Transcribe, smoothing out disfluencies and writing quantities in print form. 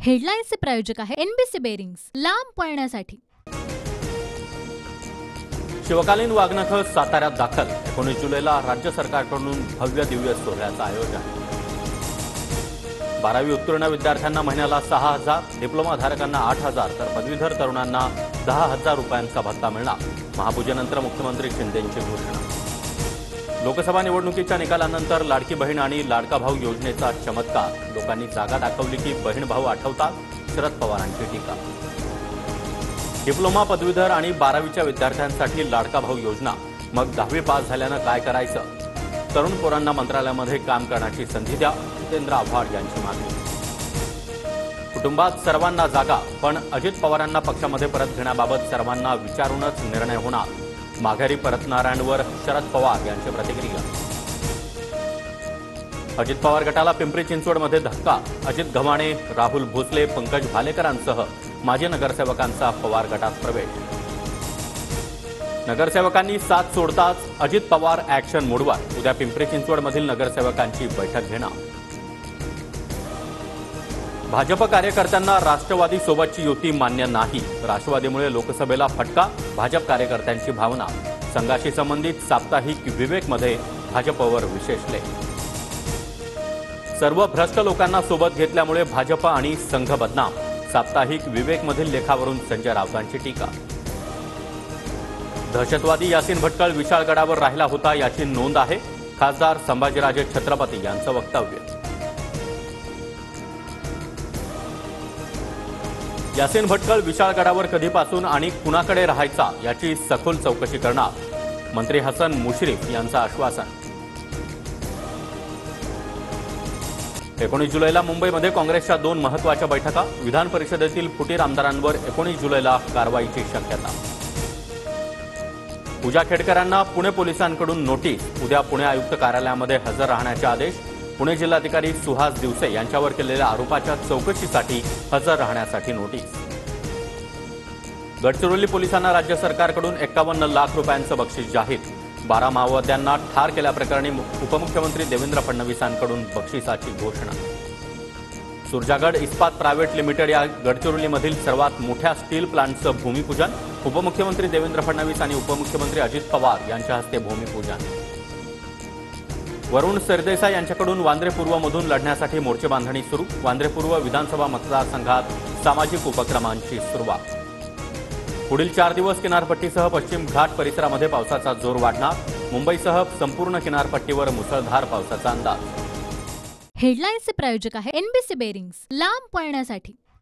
हेडलाईन्सचे प्रायोजक आहे NBC bearings, लांब पळण्यासाठी। शिवकालीन वाघनख साताऱ्यात दाखल। 19 जुलैला राज्य सरकारकडून भव्य दिव्य सोहळ्याचं आयोजन। 12वी उत्तीर्ण विद्यार्थ्यांना महिन्याला 6,000, डिप्लोमा धारकांना 8,000 तर पदवीधर तरुणांना 10,000 रुपयांचा भत्ता मिळणार। महापूजेनंतर मुख्यमंत्री शिंदेंची घोषणा। लोकसभा निवडणुकीच्या निकालानंतर लाडकी बहीण आणि लाडका भाऊ योजनेचा चमत्कार। लोकांनी जागा दाखवली की बहीण भाऊ आठवतात। शरद पवारांची टीका। डिप्लोमा पदवीधर आणि 12वीच्या विद्यार्थ्यांसाठी लाडका भाऊ योजना। मग 10वी पास झाल्यानं काय करायचं? तरुण पोरांना मंत्रालयामध्ये काम करण्याची संधी द्या, जितेंद्र आव्हाड यांची मागणी। कुटुंबात सर्वांना जागा, पण अजित पवारांना पक्षामध्ये परत घेण्याबाबत सर्वांना विचारूनच निर्णय होणार। माघारी परतणाऱ्यांवर शरद पवार यांची प्रतिक्रिया। अजित पवार गटाला पिंपरी चिंचवडमध्ये धक्का। अजित गव्हाणे, राहुल भोसले, पंकज भालेकरांसह माजी नगरसेवकांचा पवार गटात प्रवेश। नगरसेवकांनी साथ सोडताच अजित पवार ऍक्शन मोडवर। उद्या पिंपरी चिंचवडमधील नगरसेवकांची बैठक घेणार। भाजप कार्यकर्त्यांना राष्ट्रवादी सोबतची युती मान्य नाही। राष्ट्रवादीमुळे लोकसभेला फटका, भाजप कार्यकर्त्यांची भावना। संघाशी संबंधित साप्ताहिक विवेकमध्ये भाजपवर विशेष लेख। सर्व भ्रष्ट लोकांना सोबत घेतल्यामुळे भाजप आणि संघ बदनाम। साप्ताहिक विवेकमधील लेखावरून संजय राऊतांची टीका। दहशतवादी यासीन भटकळ विशाळगडावर राहिला होता याची नोंद आहे। खासदार संभाजीराजे छत्रपती यांचं वक्तव्य। यासीन भटकळ विशाळगडावर कधीपासून आणि कुणाकडे राहायचा याची सखोल चौकशी करणार। मंत्री हसन मुश्रीफ यांचं आश्वासन। 19 जुलैला मुंबईमध्ये काँग्रेसच्या 2 महत्त्वाच्या बैठका। विधान परिषदेतील फुटीर आमदारांवर 19 जुलैला कारवाईची शक्यता। पूजा खेडकरांना पुणे पोलिसांकडून नोटीस। उद्या पुणे आयुक्त कार्यालयामध्ये हजर राहण्याचे आदेश। पुणे जिल्हाधिकारी सुहास दिवसे यांच्यावर केलेल्या आरोपाच्या चौकशीसाठी हजर राहण्यासाठी नोटीस। गडचिरोली पोलिसांना राज्य सरकारकडून 51 लाख रुपयांचं बक्षीस जाहीर। 12 माओवाद्यांना ठार केल्याप्रकरणी उपमुख्यमंत्री देवेंद्र फडणवीसांकडून बक्षिसाची घोषणा। सुरजागड इस्पात प्रायव्हेट लिमिटेड या गडचिरोलीमधील सर्वात मोठ्या स्टील प्लांटचं भूमिपूजन। उपमुख्यमंत्री देवेंद्र फडणवीस आणि उपमुख्यमंत्री अजित पवार यांच्या हस्ते भूमिपूजन। वरुण सरदेसाई यांच्याकडून वांद्रे पूर्वमधून लढण्यासाठी मोर्चे बांधणी सुरू। वांद्रे पूर्व विधानसभा मतदारसंघात सामाजिक उपक्रमांची सुरुवात। पुढील 4 दिवस किनारपट्टीसह पश्चिम घाट परिसरामध्ये पावसाचा जोर वाढणार। मुंबईसह संपूर्ण किनारपट्टीवर मुसळधार पावसाचा अंदाज। हेडलाईन्सचे प्रायोजक आहे एनबीसी बेरिंग्स, लांब पळण्यासाठी।